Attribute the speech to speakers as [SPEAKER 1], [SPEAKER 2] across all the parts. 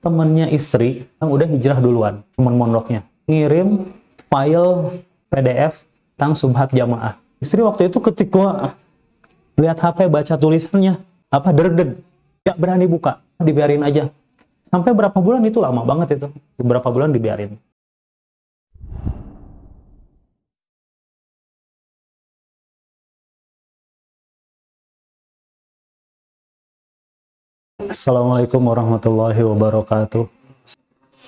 [SPEAKER 1] temennya istri yang udah hijrah duluan, temen mondoknya, ngirim file PDF tentang subhat jamaah. Istri waktu itu ketika lihat HP baca tulisannya, apa derdeg, gak berani buka, dibiarin aja. Sampai berapa bulan itu lama banget itu, beberapa bulan dibiarin. Assalamualaikum warahmatullahi wabarakatuh.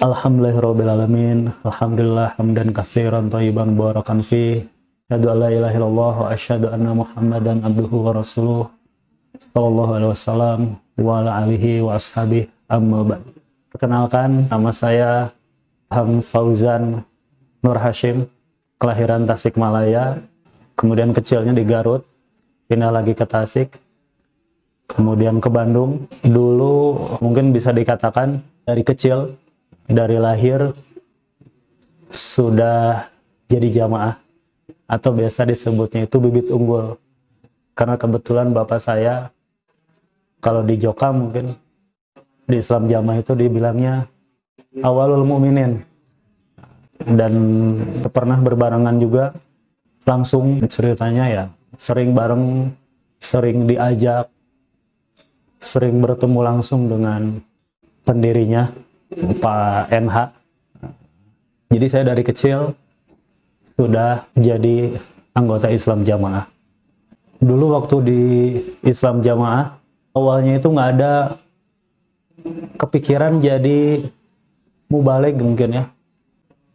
[SPEAKER 1] Alhamdulillahirrabbilalamin. Alhamdulillah hamdan katsiran thayyiban barakan fi. Asyhadu an la ilaha illallah wa asyhadu anna Muhammadan abduhu wa rasuluh. Sallallahu alaihi wasallam wa ala alihi wa ashabihi amma ba'd. Perkenalkan, nama saya Ham Fauzan Nur Hashim, kelahiran Tasikmalaya, kemudian kecilnya di Garut, pindah lagi ke Tasik, kemudian ke Bandung. Dulu mungkin bisa dikatakan dari kecil, dari lahir sudah jadi jamaah, atau biasa disebutnya itu bibit unggul. Karena kebetulan bapak saya, kalau di Joka mungkin di Islam jamaah itu dibilangnya awalul mu'minin, dan pernah berbarengan juga langsung ceritanya ya, sering bareng, sering diajak, sering bertemu langsung dengan pendirinya, Pak NH. Jadi saya dari kecil sudah jadi anggota Islam Jamaah. Dulu waktu di Islam Jamaah, awalnya itu nggak ada kepikiran jadi mubaligh mungkin ya.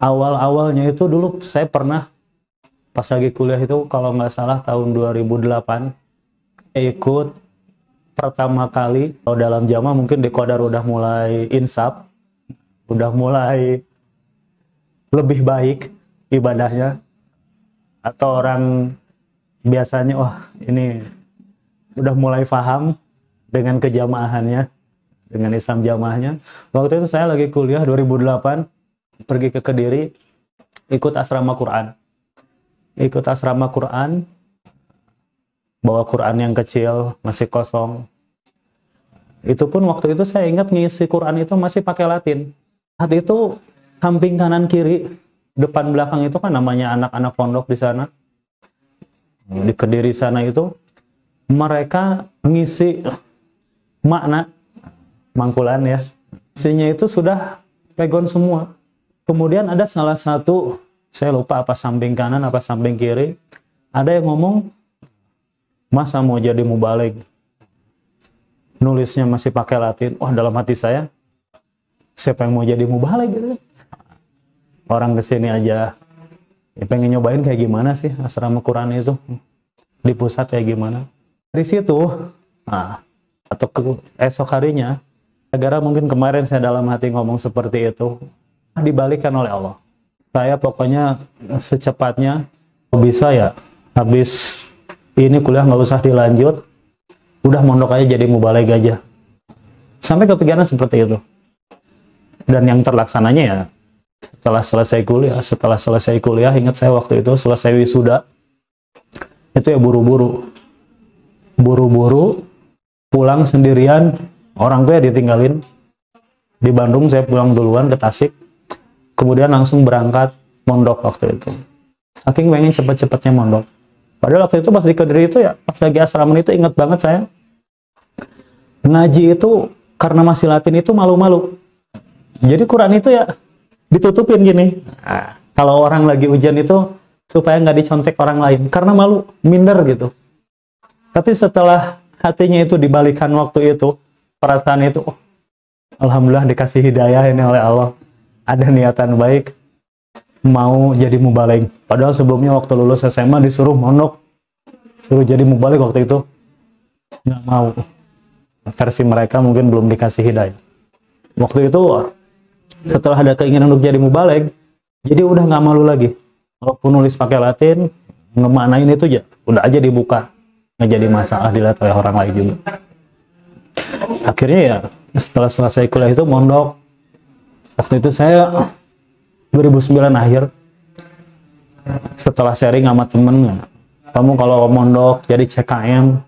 [SPEAKER 1] Awal-awalnya itu dulu saya pernah pas lagi kuliah itu, kalau nggak salah tahun 2008, ikut pertama kali. Kalau dalam jamaah mungkin di Qadar udah mulai insaf, udah mulai lebih baik ibadahnya, atau orang biasanya wah ini udah mulai paham dengan kejamaahannya, dengan Islam jamaahnya. Waktu itu saya lagi kuliah 2008, pergi ke Kediri, ikut asrama Quran. Ikut asrama Quran, bawa Quran yang kecil, masih kosong. Itu pun waktu itu saya ingat ngisi Quran itu masih pakai Latin. Saat itu samping kanan kiri, depan belakang itu kan namanya anak-anak pondok di sana. Di Kediri sana itu mereka ngisi makna mangkulan ya. Isinya itu sudah pegon semua. Kemudian ada salah satu, saya lupa apa samping kanan apa samping kiri, ada yang ngomong, masa mau jadi mubaligh? Nulisnya masih pakai Latin. Wah, dalam hati saya, siapa yang mau jadi mubaligh gitu? Orang kesini aja ya pengen nyobain kayak gimana sih asrama Quran itu di pusat kayak gimana. Dari situ, atau esok harinya, gara mungkin kemarin saya dalam hati ngomong seperti itu, dibalikan oleh Allah. Saya pokoknya secepatnya bisa ya, habis ini kuliah nggak usah dilanjut, udah mondok aja jadi mubaligh aja. Sampai kepikiran seperti itu. Dan yang terlaksananya ya setelah selesai kuliah, ingat saya waktu itu selesai wisuda, itu ya buru-buru pulang sendirian, orang tua ditinggalin di Bandung. Saya pulang duluan ke Tasik, kemudian langsung berangkat mondok waktu itu. Saking pengen cepet-cepetnya mondok. Padahal waktu itu pas di Kediri itu ya, pas lagi asrama itu ingat banget saya, ngaji itu karena masih Latin itu malu-malu. Jadi Quran itu ya ditutupin gini. Kalau orang lagi ujian itu supaya nggak dicontek orang lain, karena malu, minder gitu. Tapi setelah hatinya itu dibalikan waktu itu, perasaan itu, oh, alhamdulillah dikasih hidayah ini oleh Allah. Ada niatan baik, mau jadi mubaligh. Padahal sebelumnya waktu lulus SMA disuruh mondok, suruh jadi mubaligh waktu itu nggak mau. Versi mereka mungkin belum dikasih hidayah. Waktu itu setelah ada keinginan untuk jadi mubaligh, jadi udah nggak malu lagi. Walaupun nulis pakai Latin, ngemaknain itu aja, udah aja dibuka, nggak jadi masalah dilihat oleh orang lain juga. Akhirnya ya setelah selesai kuliah itu mondok. Waktu itu saya 2009 akhir, setelah sharing sama temen, kamu kalau mondok jadi CKM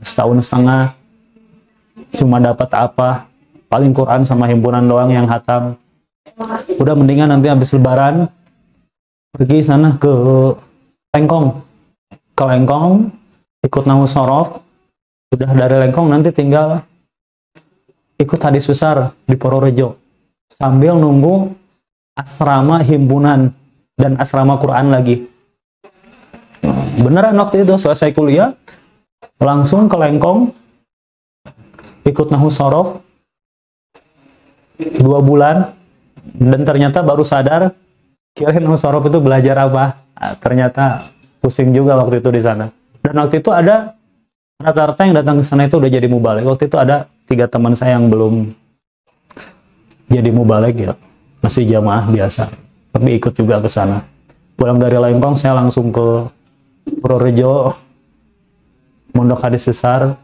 [SPEAKER 1] setahun setengah cuma dapat apa, paling Quran sama himpunan doang yang hatam. Udah mendingan nanti habis lebaran pergi sana ke Lengkong ikut Nahwu Shorof. Udah dari Lengkong nanti tinggal ikut hadis besar di Purworejo sambil nunggu asrama himpunan dan asrama Quran lagi. Beneran waktu itu selesai kuliah langsung ke Lengkong ikut Nahwu Shorof 2 bulan, dan ternyata baru sadar kirain Nahwu Shorof itu belajar apa. Ternyata pusing juga waktu itu di sana. Dan waktu itu ada rata-rata yang datang ke sana itu udah jadi mubaligh. Waktu itu ada 3 teman saya yang belum jadi mubaligh ya, masih jamaah biasa, tapi ikut juga ke sana. Pulang dari Lengkong saya langsung ke Purworejo, mondok hadis besar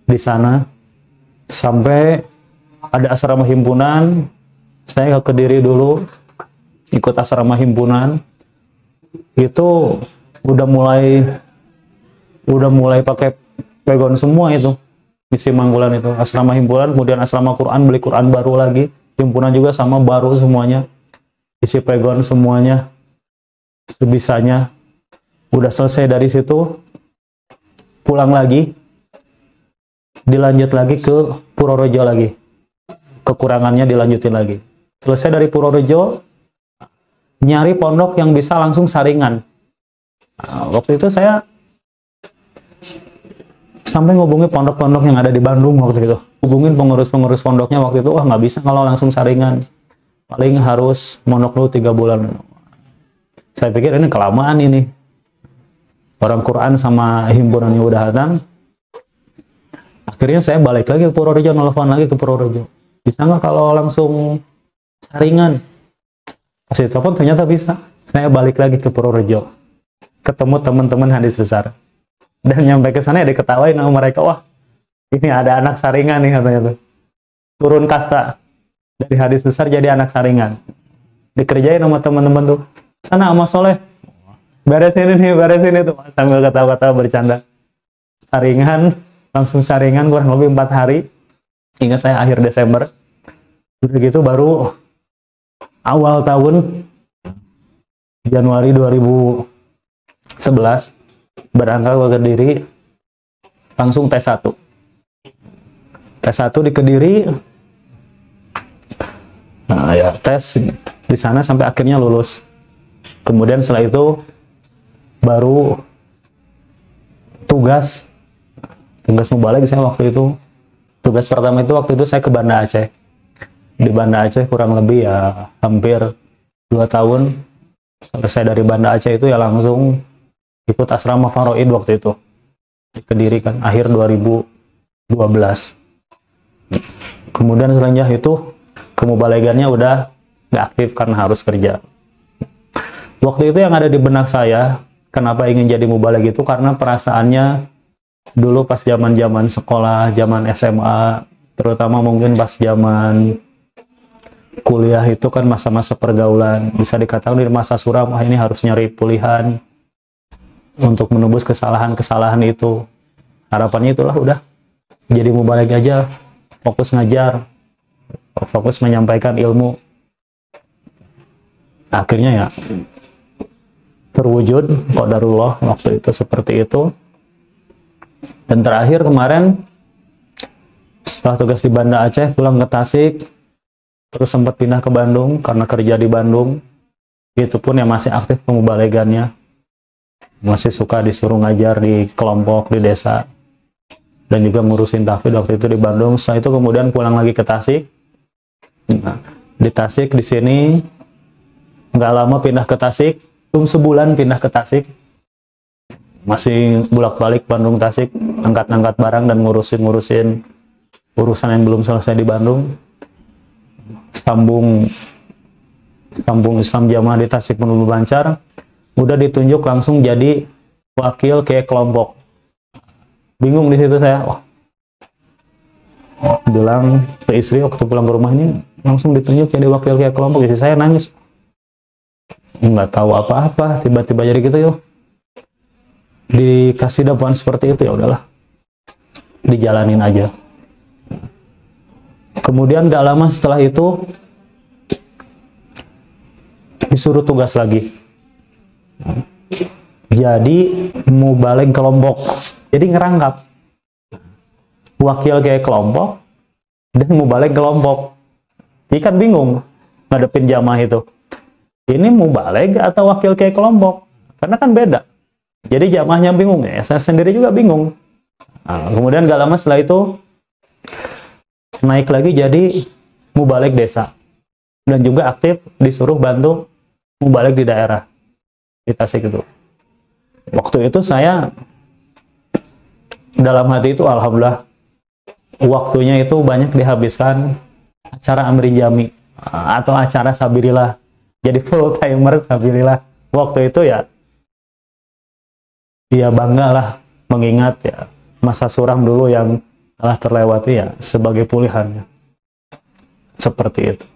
[SPEAKER 1] di sana, sampai ada asrama himpunan. Saya ke Kediri dulu, ikut asrama himpunan. Itu udah mulai pakai pegon semua itu, isi Mangkulan itu asrama himpunan, kemudian asrama Quran, beli Quran baru lagi, himpunan juga sama, baru semuanya, isi pegon semuanya sebisanya. Udah selesai dari situ, pulang lagi, dilanjut lagi ke Purworejo lagi, kekurangannya dilanjutin lagi. Selesai dari Purworejo, nyari pondok yang bisa langsung saringan. Waktu itu saya sampai ngubungi pondok-pondok yang ada di Bandung waktu itu. Hubungin pengurus-pengurus pondoknya waktu itu, wah nggak bisa kalau langsung saringan. Paling harus mondok dulu 3 bulan. Saya pikir ini kelamaan ini. Orang Quran sama himpunannya udah hatam. Akhirnya saya balik lagi ke Purworejo, nelfon lagi ke Purworejo. Bisa nggak kalau langsung saringan? Pas telepon ternyata bisa. Saya balik lagi ke Purworejo. Ketemu teman-teman hadis besar. Dan nyampe ke sana ya diketawain sama mereka, wah ini ada anak saringan nih katanya tuh. Turun kasta dari hadis besar jadi anak saringan. Dikerjain sama teman-teman tuh. Sana sama Soleh, beresin itu, sambil ketawa-ketawa bercanda. Saringan, langsung saringan kurang lebih 4 hari. Ingat saya akhir Desember. Udah gitu baru awal tahun Januari 2011 berangkat ke Kediri, langsung tes 1 di Kediri. Nah ya tes di sana sampai akhirnya lulus. Kemudian setelah itu baru tugas mubaligh. Saya waktu itu tugas pertama itu waktu itu saya ke Banda Aceh. Di Banda Aceh kurang lebih ya hampir 2 tahun. Selesai dari Banda Aceh itu ya langsung ikut asrama Faraid waktu itu di Kediri kan, akhir 2012. Kemudian selanjutnya itu kemubalighannya udah nggak aktif karena harus kerja. Waktu itu yang ada di benak saya, kenapa ingin jadi mubaligh itu karena perasaannya dulu pas zaman sekolah, zaman SMA, terutama mungkin pas zaman kuliah itu kan masa-masa pergaulan, bisa dikatakan di masa suram, wah ini harus nyari pulihan untuk menembus kesalahan-kesalahan itu. Harapannya itulah udah jadi mubaligh aja, fokus ngajar, fokus menyampaikan ilmu. Akhirnya ya terwujud qadarullah waktu itu seperti itu. Dan terakhir kemarin setelah tugas di Banda Aceh pulang ke Tasik, terus sempat pindah ke Bandung karena kerja di Bandung. Itu pun ya masih aktif pemubalighannya, masih suka disuruh ngajar di kelompok di desa dan juga ngurusin tahfidz waktu itu di Bandung. Setelah itu kemudian pulang lagi ke Tasik. Nah, di Tasik di sini nggak lama pindah ke Tasik, belum sebulan pindah ke Tasik, masih bolak-balik Bandung Tasik, angkat-angkat barang dan ngurusin urusan yang belum selesai di Bandung. Sambung Islam Jamaah di Tasik Penuh Bancar, udah ditunjuk langsung jadi wakil kayak kelompok. Bingung di situ saya, wah, bilang ke istri waktu pulang ke rumah, ini langsung ditunjuk jadi wakil kayak kelompok. Jadi saya nangis, nggak tahu apa-apa, tiba-tiba jadi gitu. Yo dikasih dakwaan seperti itu, ya udahlah dijalanin aja. Kemudian gak lama setelah itu disuruh tugas lagi. Jadi mubalik kelompok. Jadi ngerangkap wakil kayak kelompok dan mubalik kelompok. Jadi kan bingung ngadepin jamaah itu. Ini mubalik atau wakil kayak kelompok? Karena kan beda. Jadi jamaahnya bingung ya. Saya sendiri juga bingung. Nah, kemudian gak lama setelah itu naik lagi jadi mubalik desa. Dan juga aktif disuruh bantu mubalik di daerah. Di Tasik itu. Waktu itu saya dalam hati itu alhamdulillah waktunya itu banyak dihabiskan acara Amri Jami atau acara Sabilillah. Jadi full timer Sabilillah. Waktu itu ya bangga lah mengingat ya masa suram dulu yang telah terlewati ya sebagai pulihannya. Seperti itu.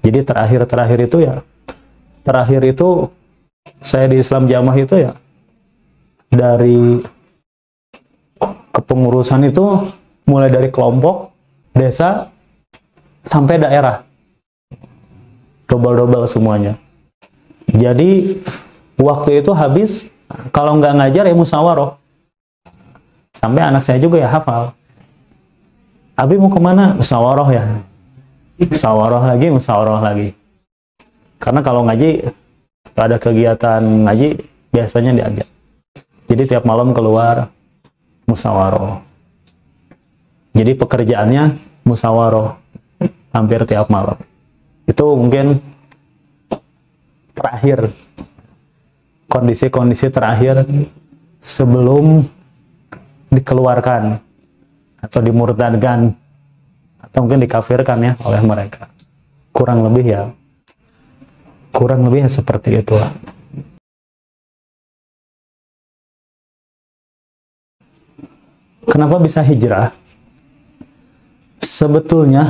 [SPEAKER 1] Jadi terakhir itu saya di Islam Jamaah itu ya dari kepengurusan itu mulai dari kelompok, desa, sampai daerah. Double-double semuanya. Jadi waktu itu habis, kalau nggak ngajar ya musyawarah. Sampai anak saya juga ya hafal. Abi mau kemana? Musyawarah ya. Musyawarah lagi. Karena kalau ngaji, ada kegiatan ngaji, biasanya diajak. Jadi tiap malam keluar, musyawarah. Jadi pekerjaannya musyawarah hampir tiap malam. Itu mungkin terakhir, kondisi-kondisi terakhir sebelum dikeluarkan atau dimurtadkan atau mungkin dikafirkan ya oleh mereka. Kurang lebih ya seperti itu. Kenapa bisa hijrah? Sebetulnya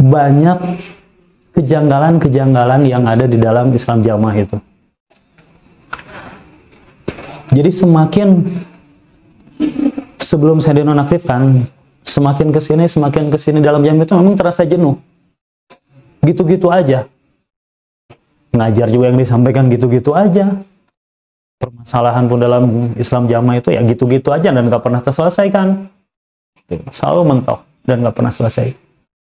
[SPEAKER 1] banyak kejanggalan-kejanggalan yang ada di dalam Islam Jamaah itu. Jadi semakin sebelum saya dinonaktifkan, semakin kesini dalam jam itu memang terasa jenuh. Gitu-gitu aja. Ngajar juga yang disampaikan gitu-gitu aja. Permasalahan pun dalam Islam Jamaah itu ya gitu-gitu aja dan gak pernah terselesaikan. Selalu mentok dan gak pernah selesai.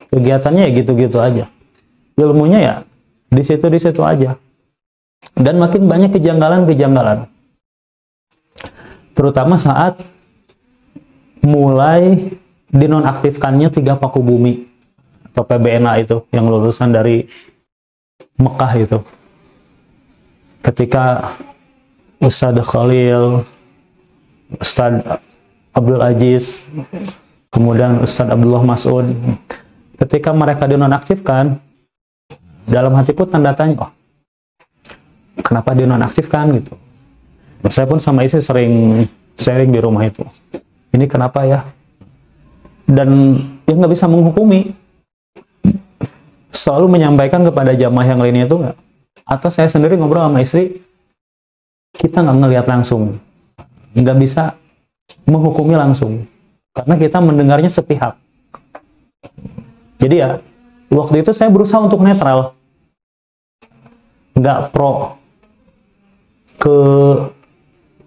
[SPEAKER 1] Kegiatannya ya gitu-gitu aja. Ilmunya ya di situ aja. Dan makin banyak kejanggalan-kejanggalan. Terutama saat mulai dinonaktifkannya 3 paku bumi atau PBNA itu yang lulusan dari Mekah itu. Ketika Ustadz Khalil, Ustadz Abdul Aziz, kemudian Ustadz Abdullah Mas'ud, ketika mereka dinonaktifkan, dalam hatiku tanda tanya, kenapa dinonaktifkan gitu. Saya pun sama istri sering sharing di rumah itu. Ini kenapa ya? Dan ya nggak bisa menghukumi. Selalu menyampaikan kepada jamaah yang lainnya itu nggak. Atau saya sendiri ngobrol sama istri, kita nggak ngelihat langsung. Nggak bisa menghukumi langsung. Karena kita mendengarnya sepihak. Jadi ya, waktu itu saya berusaha untuk netral. Nggak pro ke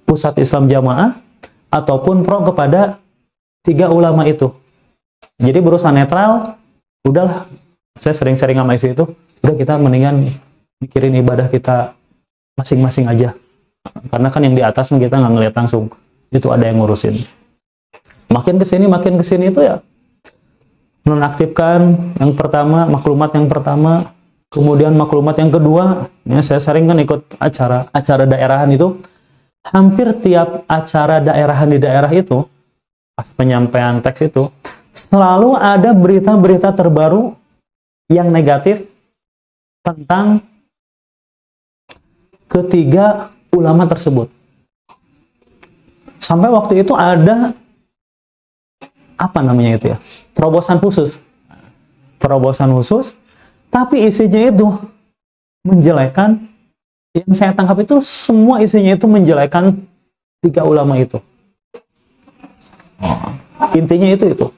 [SPEAKER 1] pusat Islam Jamaah, ataupun pro kepada 3 ulama itu. Jadi berusaha netral, udahlah. Saya sering-sering sama istri itu, udah kita mendingan mikirin ibadah kita masing-masing aja. Karena kan yang di atas kita nggak ngeliat langsung. Itu ada yang ngurusin. Makin kesini itu ya nonaktifkan yang pertama, maklumat yang pertama, kemudian maklumat yang kedua. Ya, saya sering kan ikut acara daerahan itu. Hampir tiap acara daerahan di daerah itu, pas penyampaian teks itu, selalu ada berita-berita terbaru yang negatif tentang ketiga ulama tersebut. Sampai waktu itu ada apa namanya itu ya, terobosan khusus, tapi isinya itu menjelekkan. Yang saya tangkap itu semua isinya itu menjelekkan 3 ulama itu. Intinya itu.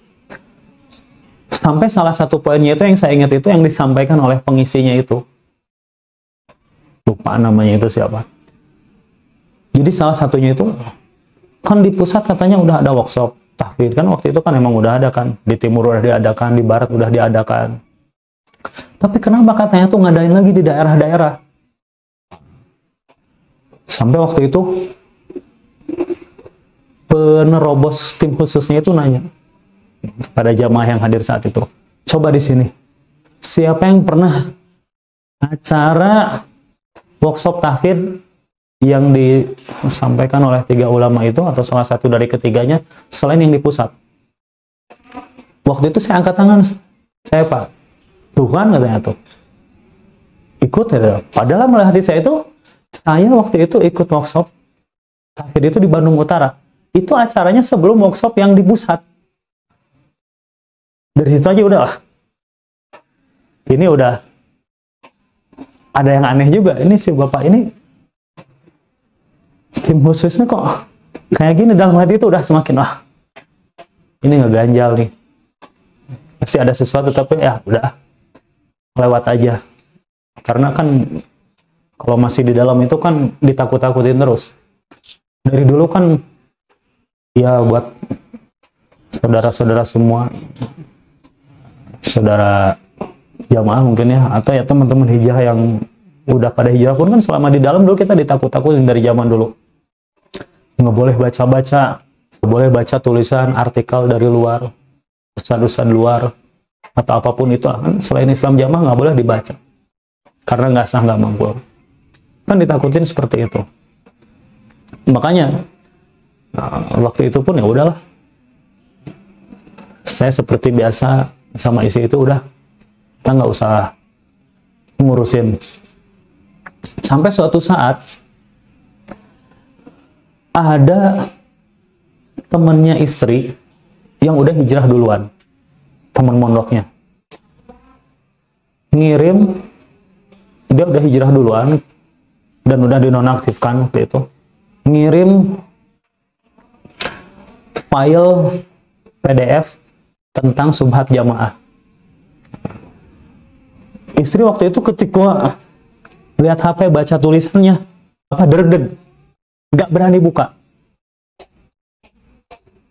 [SPEAKER 1] Sampai salah satu poinnya itu yang saya ingat itu yang disampaikan oleh pengisinya itu. Lupa namanya itu siapa. Jadi salah satunya itu, kan di pusat katanya udah ada workshop tahfidz, kan waktu itu kan emang udah ada kan. Di timur udah diadakan, di barat udah diadakan. Tapi kenapa katanya tuh ngadain lagi di daerah-daerah? Sampai waktu itu, penerobos tim khususnya itu nanya pada jamaah yang hadir saat itu, coba di sini, siapa yang pernah acara workshop tahfidz yang disampaikan oleh 3 ulama itu, atau salah satu dari ketiganya, selain yang di pusat? Waktu itu saya angkat tangan, saya Pak, tuh kan katanya tuh, ikut ya. Padahal malah hati saya itu, saya waktu itu ikut workshop tahfidz itu di Bandung Utara. Itu acaranya sebelum workshop yang di pusat. Dari situ aja udah lah. Ini udah ada yang aneh juga. Ini si bapak ini tim khususnya kok kayak gini, dalam hati itu udah semakin ini ngeganjal nih. Pasti ada sesuatu, tapi ya udah lewat aja. Karena kan kalau masih di dalam itu kan ditakut-takutin terus. Dari dulu kan ya buat saudara-saudara semua, saudara jamaah mungkin ya, atau ya teman-teman hijrah yang udah pada hijrah pun kan selama di dalam dulu kita ditakut-takutin dari zaman dulu. Nggak boleh baca-baca, nggak boleh baca tulisan artikel dari luar, ustad-ustad luar, atau apapun itu kan selain Islam jamaah nggak boleh dibaca. Karena nggak sah, nggak mampu. Kan ditakutin seperti itu. Makanya waktu itu pun ya udahlah. Saya seperti biasa sama isi itu udah, kita nggak usah ngurusin. Sampai suatu saat ada temannya istri yang udah hijrah duluan, teman mondoknya ngirim, dia udah hijrah duluan dan udah dinonaktifkan waktu itu, ngirim file PDF tentang subhat jamaah. Istri waktu itu ketika lihat HP baca tulisannya, derdeg, nggak berani buka.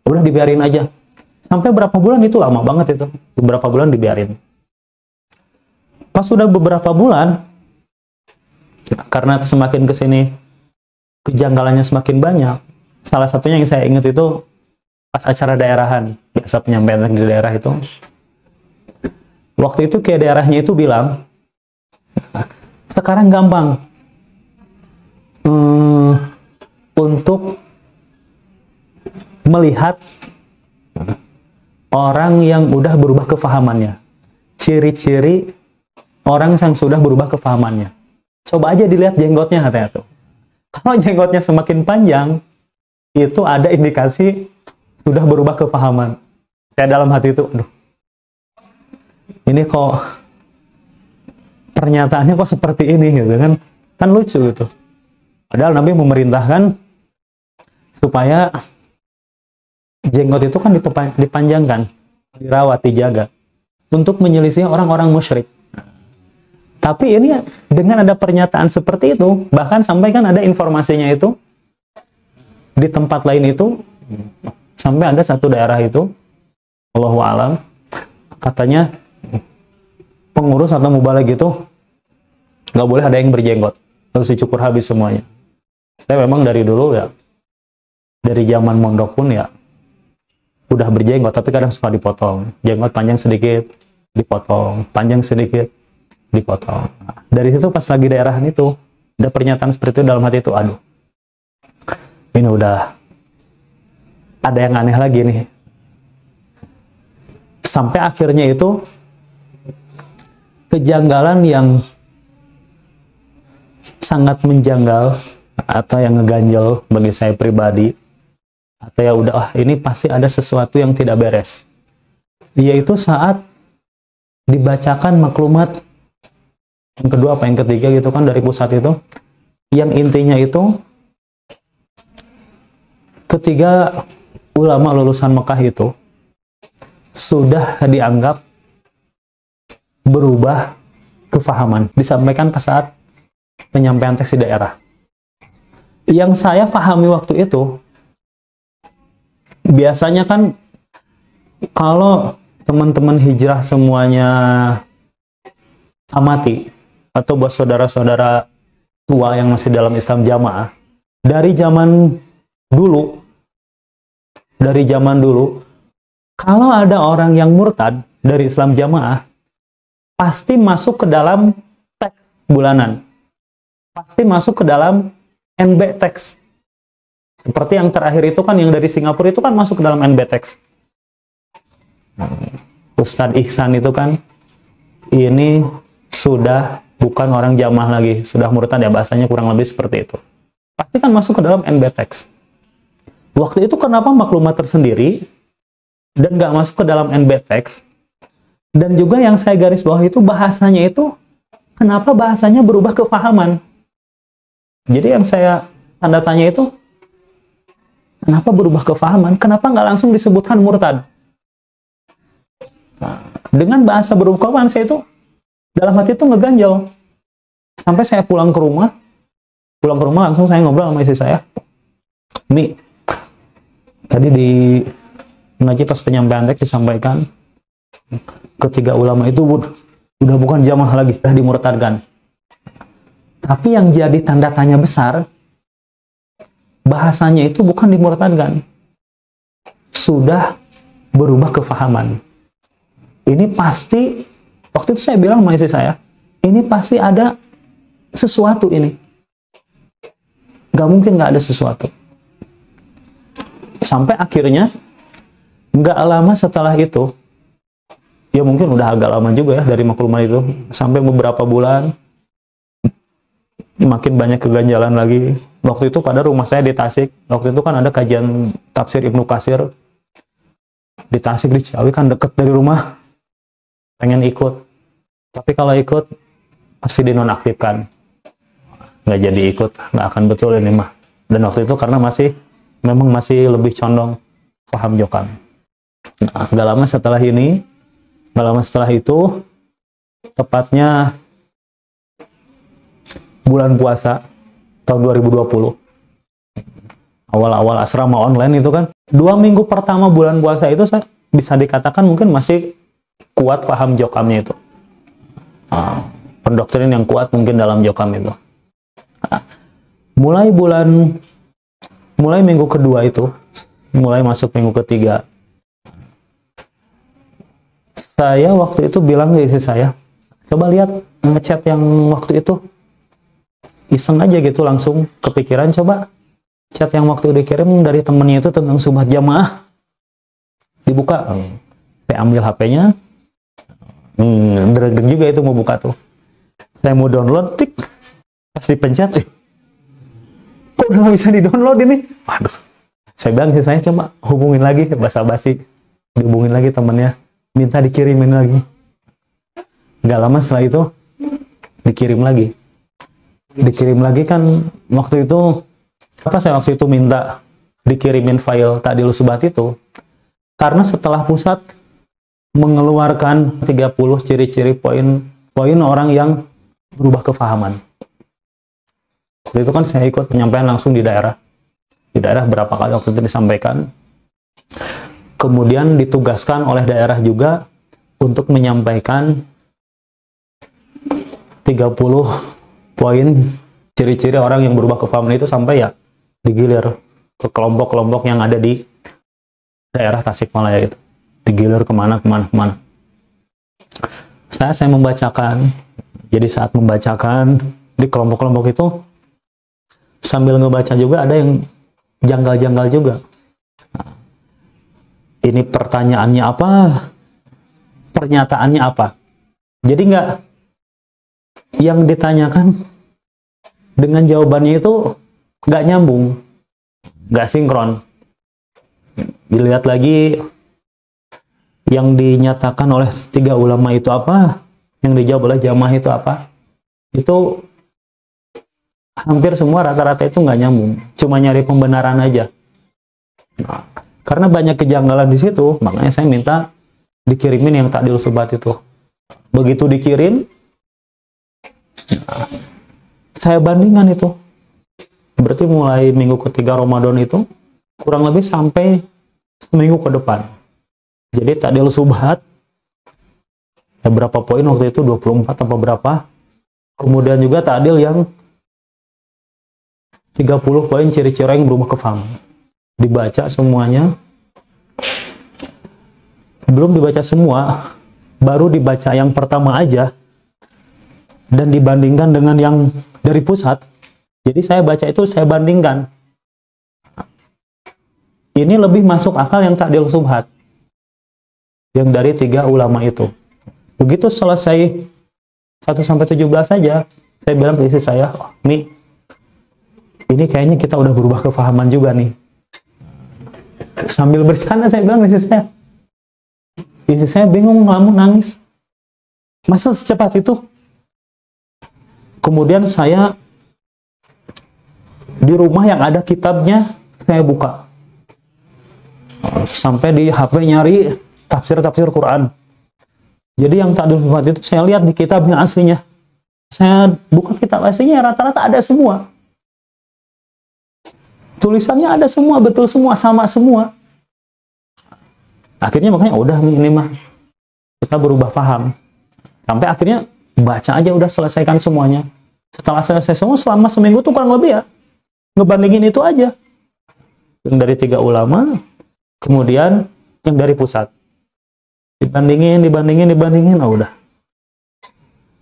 [SPEAKER 1] Udah dibiarin aja. Sampai berapa bulan, itu lama banget itu. Beberapa bulan dibiarin. Pas sudah beberapa bulan, karena semakin kesini kejanggalannya semakin banyak. Salah satunya yang saya ingat itu pas acara daerahan, biasa penyampaian di daerah itu. Waktu itu kayak daerahnya itu bilang, sekarang gampang untuk melihat orang yang udah berubah kefahamannya. Ciri-ciri orang yang sudah berubah kefahamannya. Coba aja dilihat jenggotnya katanya tuh. Kalau jenggotnya semakin panjang, itu ada indikasi sudah berubah kefahaman. Saya dalam hati itu, aduh, ini kok pernyataannya kok seperti ini gitu kan? Kan lucu gitu. Padahal Nabi memerintahkan supaya jenggot itu kan dipanjangkan, dirawat, dijaga untuk menyelisih orang-orang musyrik. Tapi ini dengan ada pernyataan seperti itu, bahkan sampai kan ada informasinya itu di tempat lain itu, sampai ada satu daerah itu, Allahu a'lam, katanya pengurus atau mubaligh itu nggak boleh ada yang berjenggot, harus dicukur habis semuanya. Saya memang dari dulu ya, dari zaman mondok pun ya udah berjenggot, tapi kadang suka dipotong. Jenggot panjang sedikit, dipotong, panjang sedikit, dipotong. Nah, dari situ pas lagi daerahan itu ada pernyataan seperti itu, dalam hati itu, aduh, ini udah ada yang aneh lagi nih. Sampai akhirnya itu kejanggalan yang sangat menjanggal atau yang ngeganjel bagi saya pribadi, atau ya udah, ini pasti ada sesuatu yang tidak beres, yaitu saat dibacakan maklumat yang kedua apa yang ketiga gitu kan dari pusat itu, yang intinya itu ketiga ulama lulusan Mekah itu sudah dianggap berubah kefahaman, disampaikan pas saat penyampaian teks di daerah. Yang saya pahami waktu itu, biasanya kan kalau teman-teman hijrah semuanya amati, atau buat saudara-saudara tua yang masih dalam Islam jamaah, dari zaman dulu, kalau ada orang yang murtad dari Islam jamaah, pasti masuk ke dalam teks bulanan, pasti masuk ke dalam NB teks. Seperti yang terakhir itu kan, yang dari Singapura itu kan masuk ke dalam NB teks. Ustadz Ihsan itu kan, ini sudah bukan orang jamaah lagi, sudah murtad ya, bahasanya kurang lebih seperti itu. Pasti kan masuk ke dalam NB teks. Waktu itu kenapa maklumat tersendiri dan nggak masuk ke dalam NB teks? Dan juga yang saya garis bawah itu bahasanya itu, kenapa bahasanya berubah kefahaman? Jadi yang saya tanda tanya itu, kenapa berubah kefahaman? Kenapa nggak langsung disebutkan murtad? Nah, dengan bahasa berubah kefahaman, saya itu dalam hati itu ngeganjel. Sampai saya pulang ke rumah langsung saya ngobrol sama istri saya. Mi, tadi di ngaji pas penyampaian teks disampaikan, ketiga ulama itu udah bukan jamaah lagi, udah dimurtadkan. Tapi yang jadi tanda tanya besar, bahasanya itu bukan dimurtadkan, sudah berubah kefahaman. Ini pasti, waktu itu saya bilang sama istri saya, ini pasti ada sesuatu ini. Gak mungkin gak ada sesuatu. Sampai akhirnya, gak lama setelah itu, ya mungkin udah agak lama juga ya dari maklumat itu, sampai beberapa bulan, makin banyak keganjalan lagi. Waktu itu pada rumah saya di Tasik, waktu itu kan ada kajian tafsir Ibnu Katsir di Tasik, di Ciawi kan deket dari rumah, pengen ikut, tapi kalau ikut pasti dinonaktifkan, nggak jadi ikut, nggak akan betul ini mah. Dan waktu itu karena memang masih lebih condong paham jokam. Nah, nggak lama setelah itu, tepatnya bulan puasa tahun 2020, awal-awal asrama online itu kan, 2 minggu pertama bulan puasa itu saya bisa dikatakan mungkin masih kuat paham jokamnya itu, pendoktrin yang kuat mungkin dalam jokam itu. Mulai minggu kedua itu, mulai masuk minggu ketiga, saya waktu itu bilang ke istri saya, coba lihat ngechat yang waktu itu, iseng aja gitu, langsung kepikiran coba chat yang waktu dikirim dari temennya itu tentang subhat jamaah, dibuka. Saya ambil HP-nya, deg-deg juga itu mau buka tuh, saya mau download, tik, pas dipencet, kok udah gak bisa di-download ini? Waduh, saya bilang sih, saya coba hubungin lagi, basa-basi, dihubungin lagi temennya, minta dikirimin lagi. Gak lama setelah itu dikirim lagi kan. Waktu itu saya waktu itu minta dikirimin file Ta'dilus Subhat itu karena setelah pusat mengeluarkan 30 ciri-ciri poin orang yang berubah kefahaman. Waktu itu kan saya ikut penyampaian langsung di daerah berapa kali waktu itu disampaikan. Kemudian ditugaskan oleh daerah juga untuk menyampaikan 30 poin ciri-ciri orang yang berubah kefahaman itu, sampai ya digilir ke kelompok-kelompok yang ada di daerah Tasikmalaya itu, digilir kemana. Saya membacakan. Jadi saat membacakan di kelompok-kelompok itu, sambil ngebaca juga ada yang janggal-janggal juga. Ini pertanyaannya apa, pernyataannya apa. Jadi nggak, yang ditanyakan dengan jawabannya itu nggak nyambung, nggak sinkron. Dilihat lagi yang dinyatakan oleh 3 ulama itu apa, yang dijawab oleh jamaah itu apa, itu hampir semua rata-rata itu nggak nyambung, cuma nyari pembenaran aja. Nah, Karena banyak kejanggalan di situ, makanya saya minta dikirimin yang takdil subat itu. Begitu dikirim, saya bandingkan itu. Berarti mulai minggu ketiga Ramadan itu, kurang lebih sampai seminggu ke depan. Jadi takdil subhat, berapa poin waktu itu, 24 atau berapa. Kemudian juga takdil yang 30 poin ciri-ciri yang berubah kefahaman. Dibaca semuanya, belum dibaca semua, baru dibaca yang pertama aja, dan dibandingkan dengan yang dari pusat. Jadi saya baca itu, saya bandingkan. Ini lebih masuk akal yang takdil subhat, yang dari 3 ulama itu. Begitu selesai 1-17 saja, saya bilang ke istri saya, oh, ini kayaknya kita udah berubah kefahaman juga nih. Sambil bercanda saya bilang ke istri saya bingung, ngelamun, nangis. Masa secepat itu? Kemudian saya di rumah yang ada kitabnya, saya buka. Sampai di HP nyari tafsir-tafsir Quran. Jadi yang takdil subhat itu saya lihat di kitabnya aslinya. Saya buka kitab aslinya, rata-rata ada semua. Tulisannya ada semua, betul semua, sama semua. Akhirnya makanya udah ini mah kita berubah paham. Sampai akhirnya baca aja, udah selesaikan semuanya. Setelah selesai semua, selama seminggu tuh kurang lebih ya ngebandingin itu aja. Yang dari 3 ulama, kemudian yang dari pusat. Dibandingin, oh udah.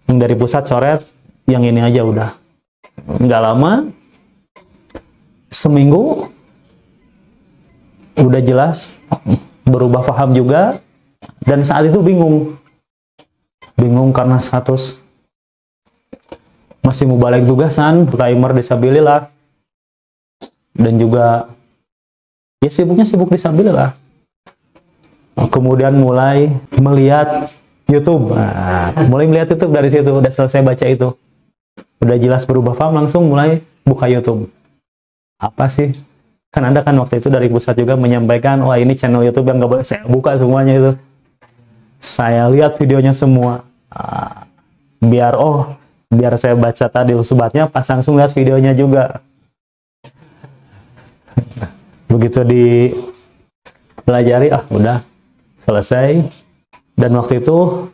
[SPEAKER 1] Yang dari pusat coret, yang ini aja udah. Nggak lama, seminggu udah jelas, berubah paham juga, dan saat itu bingung karena status masih mau balik tugasan, timer disabilillah, dan juga ya sibuk disabilillah. Kemudian mulai melihat YouTube, mulai melihat YouTube dari situ, udah selesai baca itu, udah jelas berubah paham, langsung mulai buka YouTube. Apa sih? Kan Anda kan waktu itu dari pusat juga menyampaikan, wah ini channel YouTube yang nggak boleh, saya buka semuanya itu. Saya lihat videonya semua. Biar saya baca takdil subhatnya, pas langsung lihat videonya juga. Begitu dipelajari, udah selesai. Dan waktu itu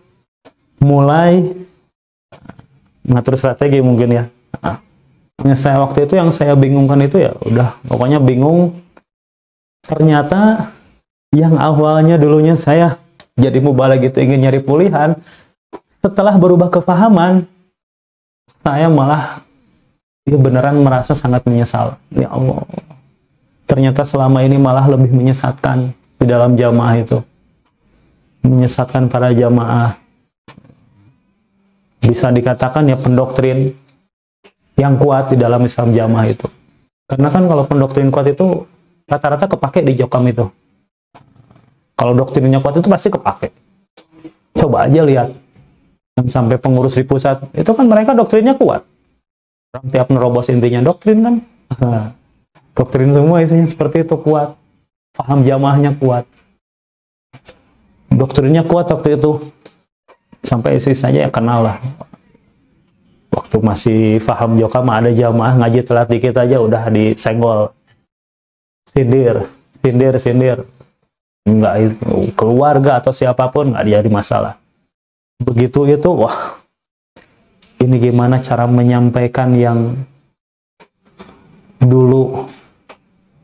[SPEAKER 1] mulai ngatur strategi mungkin ya. Saya waktu itu yang saya bingungkan itu ya udah pokoknya bingung. Ternyata yang awalnya dulunya saya jadi mubaligh gitu ingin nyari pulihan, setelah berubah kefahaman saya malah beneran merasa sangat menyesal. Ya Allah, ternyata selama ini malah lebih menyesatkan di dalam jamaah itu, menyesatkan para jamaah. Bisa dikatakan ya pendoktrin yang kuat di dalam Islam jamaah itu. Karena kan kalau pendoktrin kuat itu rata-rata kepake di Jokam itu. Kalau doktrinnya kuat itu pasti kepake. Coba aja lihat yang sampai pengurus di pusat itu kan mereka doktrinnya kuat. Orang tiap nerobos intinya doktrin kan. Doktrin semua isinya seperti itu, kuat. Paham jamaahnya kuat. Doktrinnya kuat waktu itu. Sampai istri saja ya kenal lah. Waktu masih paham Jokam ada jamaah ngaji telat dikit aja udah disenggol. Sindir. Enggak, keluarga atau siapapun nggak jadi masalah. Begitu itu, wah, ini gimana cara menyampaikan yang dulu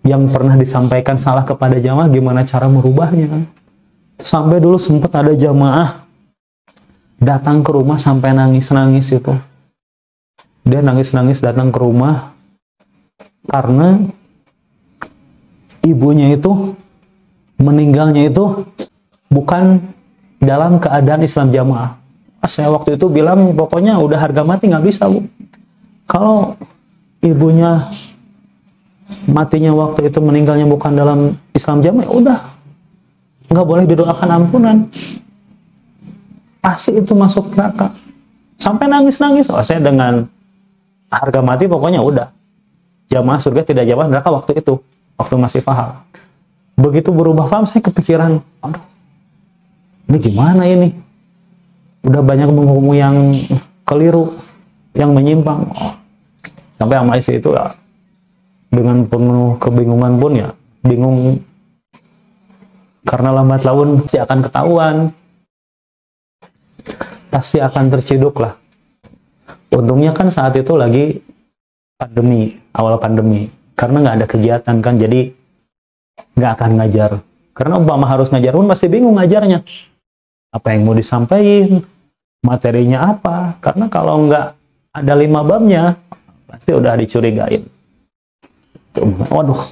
[SPEAKER 1] yang pernah disampaikan salah kepada jamaah, gimana cara merubahnya. Sampai dulu sempat ada jamaah datang ke rumah sampai nangis-nangis itu. Dia nangis-nangis datang ke rumah karena ibunya itu meninggalnya itu bukan dalam keadaan Islam jamaah. Saya waktu itu bilang pokoknya udah harga mati nggak bisa, Bu. Kalau ibunya matinya waktu itu meninggalnya bukan dalam Islam jamaah, ya udah nggak boleh didoakan ampunan, pasti itu masuk neraka. Sampai nangis-nangis. Saya dengan harga mati pokoknya udah jamaah surga tidak jamaah neraka waktu itu, waktu masih paham. Begitu berubah paham, saya kepikiran, aduh, ini gimana ini? Udah banyak menghukum yang keliru, yang menyimpang. Sampai sama istri itu ya, dengan penuh kebingungan pun ya, bingung. Karena lambat laun pasti akan ketahuan. Pasti akan terciduk lah. Untungnya kan saat itu lagi pandemi, awal pandemi. Karena nggak ada kegiatan kan, jadi nggak akan ngajar. Karena umpama harus ngajar pun masih bingung ngajarnya. Apa yang mau disampaikan, materinya apa. Karena kalau nggak ada 5 babnya, pasti udah dicurigain. Waduh,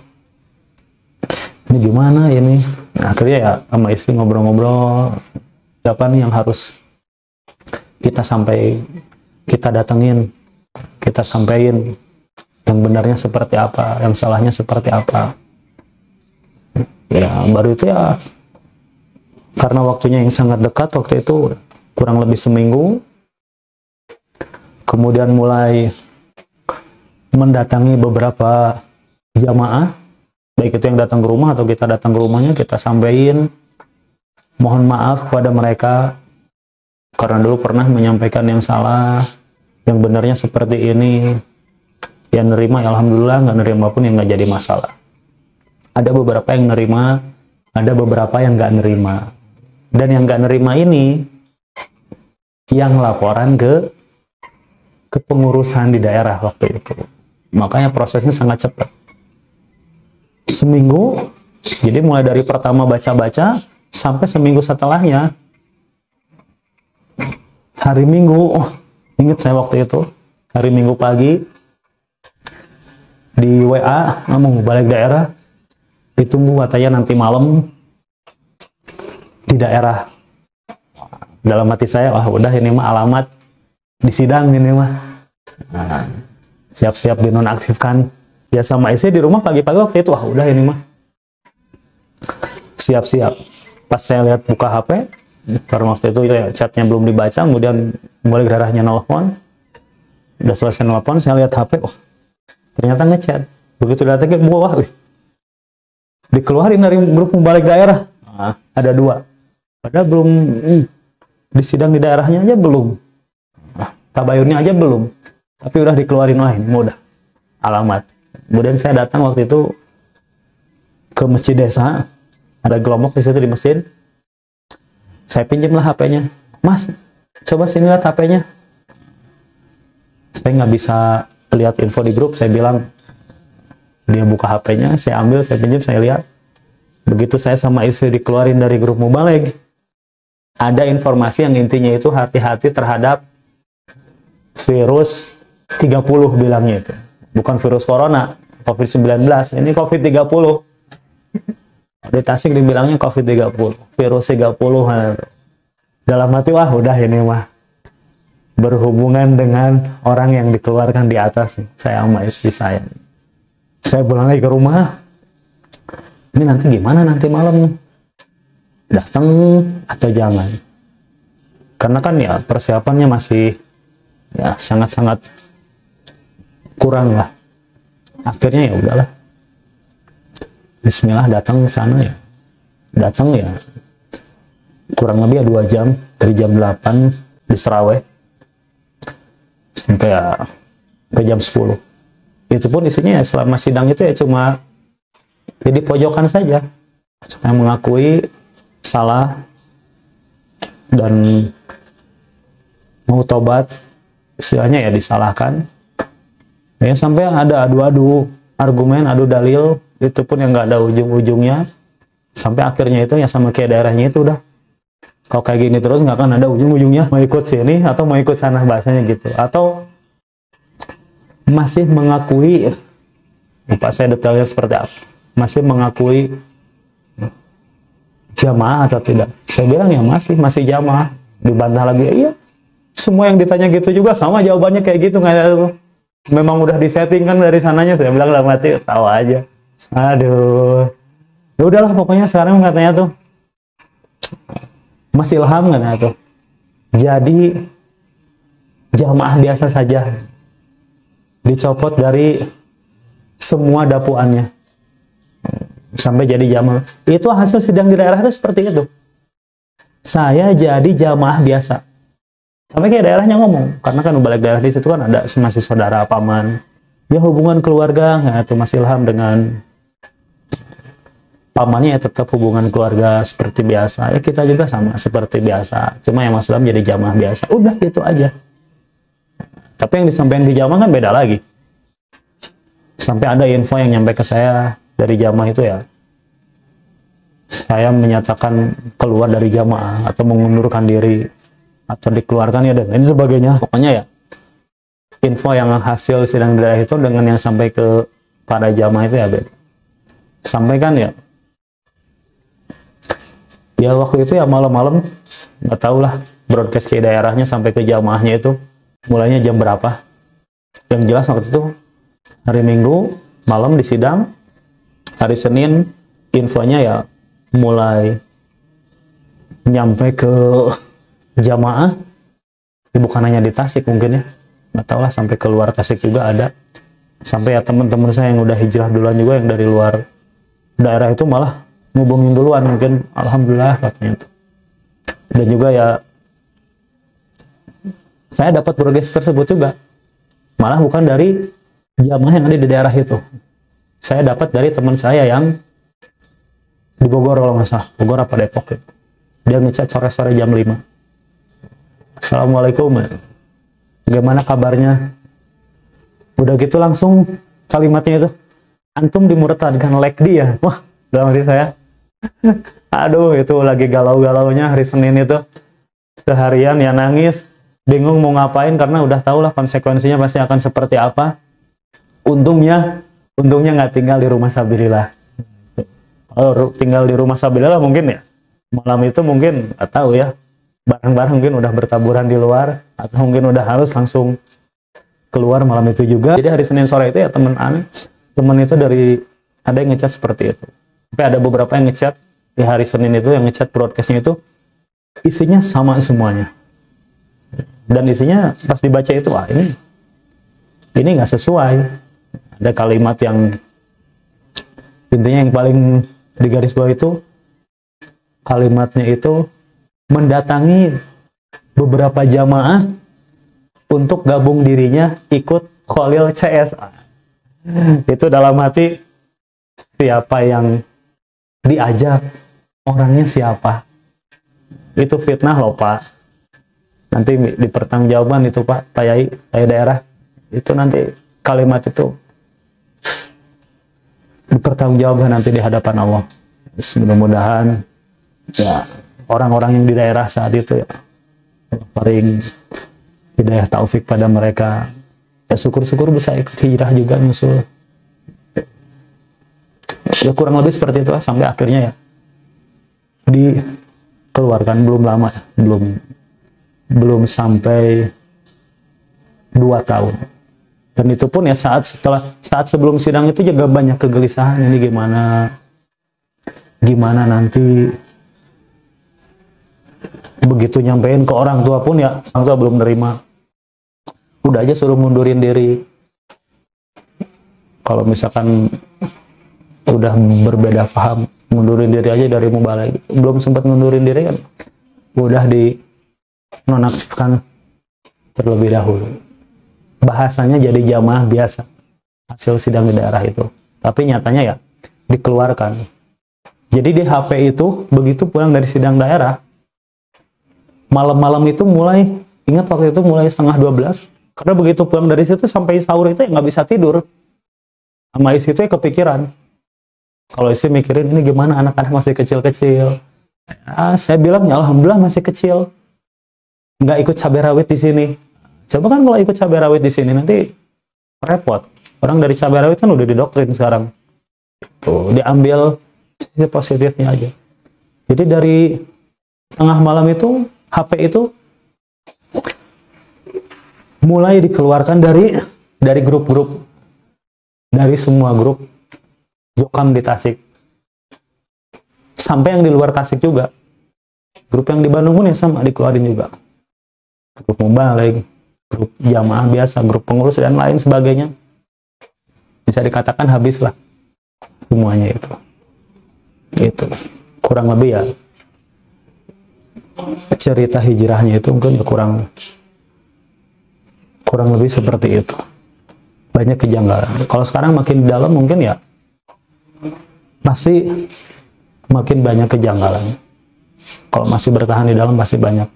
[SPEAKER 1] ini gimana ini? Nah, akhirnya ya sama istri ngobrol-ngobrol, apa nih yang harus kita datengin, kita sampein, yang benarnya seperti apa, yang salahnya seperti apa. Ya baru itu ya, karena waktunya yang sangat dekat waktu itu, kurang lebih seminggu, kemudian mulai mendatangi beberapa jamaah, baik itu yang datang ke rumah atau kita datang ke rumahnya, kita sampaikan mohon maaf kepada mereka karena dulu pernah menyampaikan yang salah, yang benarnya seperti ini. Yang nerima ya alhamdulillah, nggak nerima pun yang nggak jadi masalah. Ada beberapa yang nerima, ada beberapa yang nggak nerima. Dan yang nggak nerima ini yang laporan ke pengurusan di daerah waktu itu. Makanya prosesnya sangat cepat. Seminggu, jadi mulai dari pertama baca-baca sampai seminggu setelahnya, hari Minggu, ingat saya waktu itu, hari Minggu pagi di WA ngomong balik daerah, ditunggu katanya nanti malam di daerah. Dalam hati saya, wah udah ini mah alamat di sidang ini mah. Nah, siap-siap dinonaktifkan. Ya sama istri di rumah pagi-pagi waktu itu, wah udah ini mah siap-siap. Pas saya lihat buka HP, karena waktu itu ya chatnya belum dibaca, kemudian balik daerahnya nelfon. Udah selesai nelfon, saya lihat HP, wah ternyata ngechat. Begitu datang ke bawah, dikeluarin dari grup balik daerah. Nah, ada 2. Padahal belum di sidang di daerahnya aja belum. Nah, tabayunnya aja belum. Tapi udah dikeluarin lain, mudah. Alamat. Kemudian saya datang waktu itu ke masjid desa. Ada kelompok di situ di masjid. Saya pinjamlah HP-nya. Mas, coba sini lihat HP-nya. Saya nggak bisa lihat info di grup, saya bilang, dia buka HP-nya, saya ambil, saya pinjam, saya lihat. Begitu saya sama istri dikeluarin dari grup Mubalig, ada informasi yang intinya itu hati-hati terhadap virus 30 bilangnya itu. Bukan virus corona, COVID-19, ini COVID-30. Di Tasik dibilangnya COVID-30, virus 30. Dalam hati, wah udah ini mah berhubungan dengan orang yang dikeluarkan di atas, saya sama istri saya. Saya pulang lagi ke rumah, ini nanti gimana nanti malam nih, datang atau jangan? Karena kan ya persiapannya masih ya sangat-sangat kurang lah. Akhirnya ya udahlah, Bismillah, datang ke sana ya, datang ya kurang lebih ya 2 jam, dari jam 8 di Seraweh sampai ya ke jam 10. Itu pun isinya ya selama sidang itu ya cuma jadi pojokan saja, supaya mengakui salah dan mau tobat, istilahnya ya disalahkan ya, sampai ada adu-adu argumen, adu dalil, itu pun yang nggak ada ujung-ujungnya, sampai akhirnya itu ya sama kayak daerahnya itu udah, kalau kayak gini terus nggak akan ada ujung-ujungnya, mau ikut sini atau mau ikut sana, bahasanya gitu. Atau masih mengakui, lupa saya detailnya seperti apa, masih mengakui jamaah atau tidak. Saya bilang ya masih jamaah. Dibantah lagi, iya semua yang ditanya gitu juga sama jawabannya kayak gitu, nggak ada tuh, memang udah disetting kan dari sananya. Saya bilang dalam hati, tahu aja, aduh ya udahlah pokoknya sekarang katanya tuh Mas Ilham katanya tuh jadi jamaah biasa saja, dicopot dari semua dapuannya. sampai jadi jamaah. Itu hasil sidang di daerah itu seperti itu. Saya jadi jamaah biasa. Sampai kayak daerahnya ngomong, karena kan balik daerah di situ kan ada masih saudara paman. Ya hubungan keluarga, ya itu Mas Ilham dengan pamannya ya tetap hubungan keluarga seperti biasa. Ya kita juga sama seperti biasa. Cuma yang Mas Ilham jadi jamaah biasa. Udah gitu aja. Tapi yang disampaikan di jamaah kan beda lagi. Sampai ada info yang nyampe ke saya dari jamaah itu ya. Saya menyatakan keluar dari jamaah atau mengundurkan diri atau dikeluarkan ya dan lain sebagainya. Pokoknya ya info yang hasil sidang daerah itu dengan yang sampai ke para jamaah itu ya beda. Sampaikan ya. Ya waktu itu ya malam-malam nggak tahu lah broadcast ke daerahnya sampai ke jamaahnya itu mulainya jam berapa. Yang jelas waktu itu hari Minggu malam di sidang, hari Senin infonya ya mulai nyampe ke jamaah, bukan hanya di Tasik mungkin ya, nggak tahu lah sampai keluar Tasik juga ada, sampai ya teman-teman saya yang udah hijrah duluan juga yang dari luar daerah itu malah ngubungin duluan mungkin, alhamdulillah katanya itu. Dan juga ya saya dapat progres tersebut juga, malah bukan dari jamaah yang ada di daerah itu, saya dapat dari teman saya yang di Bogor kalau nggak salah, Bogor apa Depok ya. Dia ngechat sore-sore jam 5. Assalamualaikum, bagaimana kabarnya? Udah gitu langsung kalimatnya itu, antum dimurtadkan like dia. Wah, dalam hati saya, aduh itu lagi galau-galaunya hari Senin itu, seharian ya nangis, bingung mau ngapain karena udah tau lah konsekuensinya pasti akan seperti apa. Untungnya nggak tinggal di rumah sabilillah. Kalau tinggal di rumah sabilillah mungkin ya malam itu mungkin nggak tahu ya, barang-barang mungkin udah bertaburan di luar atau mungkin udah harus langsung keluar malam itu juga. Jadi hari Senin sore itu ya teman itu dari ada yang ngechat seperti itu. Tapi ada beberapa yang ngechat di hari Senin itu, yang ngechat broadcastnya itu isinya sama semuanya. Dan isinya pas dibaca itu, wah ini nggak sesuai. Ada kalimat yang intinya yang paling di garis bawah itu, kalimatnya itu mendatangi beberapa jamaah untuk gabung dirinya ikut Khalil CSA. Itu dalam hati, siapa yang diajak, orangnya siapa? Itu fitnah loh Pak. Nanti dipertanggungjawabkan itu Pak Yai daerah. Itu nanti kalimat itu dipertanggungjawabkan nanti di hadapan Allah. Mudah-mudahan ya orang-orang yang di daerah saat itu ya paling hidayah taufik pada mereka. Ya syukur-syukur bisa ikut hijrah juga nyusul. Ya kurang lebih seperti itu lah, sampai akhirnya ya dikeluarkan belum lama ya, belum sampai 2 tahun. Dan itu pun ya saat sebelum sidang itu juga banyak kegelisahan, ini gimana nanti begitu nyampein ke orang tua pun ya orang tua belum nerima, udah aja suruh mundurin diri. Kalau misalkan udah berbeda paham, mundurin diri aja dari mubaligh, belum sempat mundurin diri kan udah dinonaktifkan terlebih dahulu. Bahasanya jadi jamaah biasa hasil sidang di daerah itu, tapi nyatanya ya dikeluarkan. Jadi di HP itu begitu pulang dari sidang daerah, malam-malam itu mulai, ingat waktu itu mulai 11:30, karena begitu pulang dari situ sampai sahur itu ya nggak bisa tidur. Sama isi itu ya kepikiran. Kalau isi mikirin ini gimana anak-anak masih kecil-kecil. Saya bilang ya alhamdulillah masih kecil, nggak ikut cabai rawit di sini. Coba kan kalau ikut cabai rawit di sini nanti repot. Orang dari cabai rawit kan udah didoktrin sekarang. Tuh, diambil sisi positifnya aja. Jadi dari tengah malam itu HP itu mulai dikeluarkan dari grup-grup, dari semua grup Jokam di Tasik, sampai yang di luar Tasik juga. Grup yang di Bandung pun ya sama dikeluarin juga. Grup mubaligh, grup jamaah biasa, grup pengurus dan lain sebagainya. Bisa dikatakan habislah semuanya itu. Gitu. Kurang lebih ya cerita hijrahnya itu mungkin ya kurang lebih seperti itu. Banyak kejanggalan. Kalau sekarang makin di dalam mungkin ya masih makin banyak kejanggalan. Kalau masih bertahan di dalam pasti banyak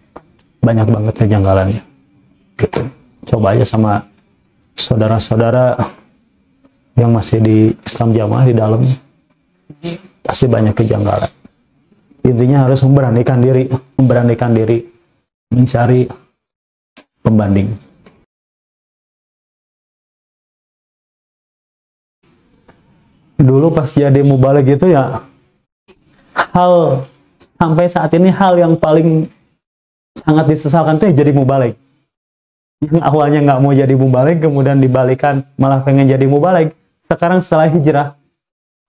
[SPEAKER 1] banget kejanggalannya. Gitu. Coba aja sama saudara-saudara yang masih di Islam Jamaah di dalam, pasti banyak kejanggalan. Intinya harus memberanikan diri mencari pembanding. Dulu pas jadi mubaligh gitu ya, sampai saat ini hal yang paling sangat disesalkan itu ya jadi mubaligh. Yang awalnya nggak mau jadi mubaligh, kemudian dibalikan malah pengen jadi mubaligh. Sekarang setelah hijrah,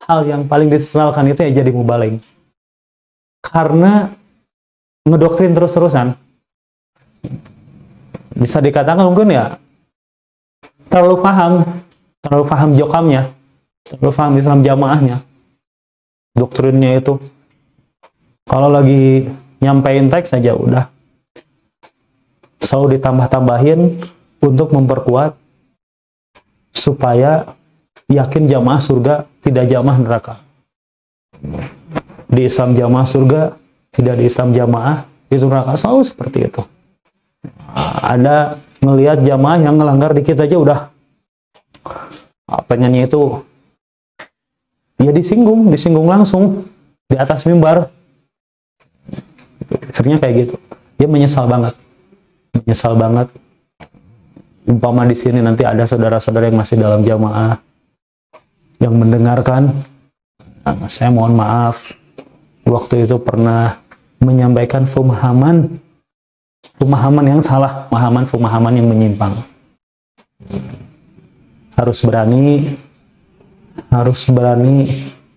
[SPEAKER 1] hal yang paling disesalkan itu ya jadi mubaligh. Karena ngedoktrin terus-terusan. Bisa dikatakan mungkin ya terlalu paham jokamnya, terlalu paham Islam Jamaahnya. Doktrinnya itu kalau lagi nyampein teks saja udah selalu ditambah-tambahin untuk memperkuat supaya yakin jamaah surga, tidak jamaah neraka. Di Islam jamaah surga, tidak di Islam jamaah itu neraka, selalu seperti itu. Ada ngelihat jamaah yang ngelanggar dikit aja udah pengennya itu ya disinggung langsung di atas mimbar. Seringnya kayak gitu. Dia menyesal banget. Umpama di sini nanti ada saudara-saudara yang masih dalam jamaah yang mendengarkan, saya mohon maaf waktu itu pernah menyampaikan pemahaman yang salah, pemahaman yang menyimpang. Harus berani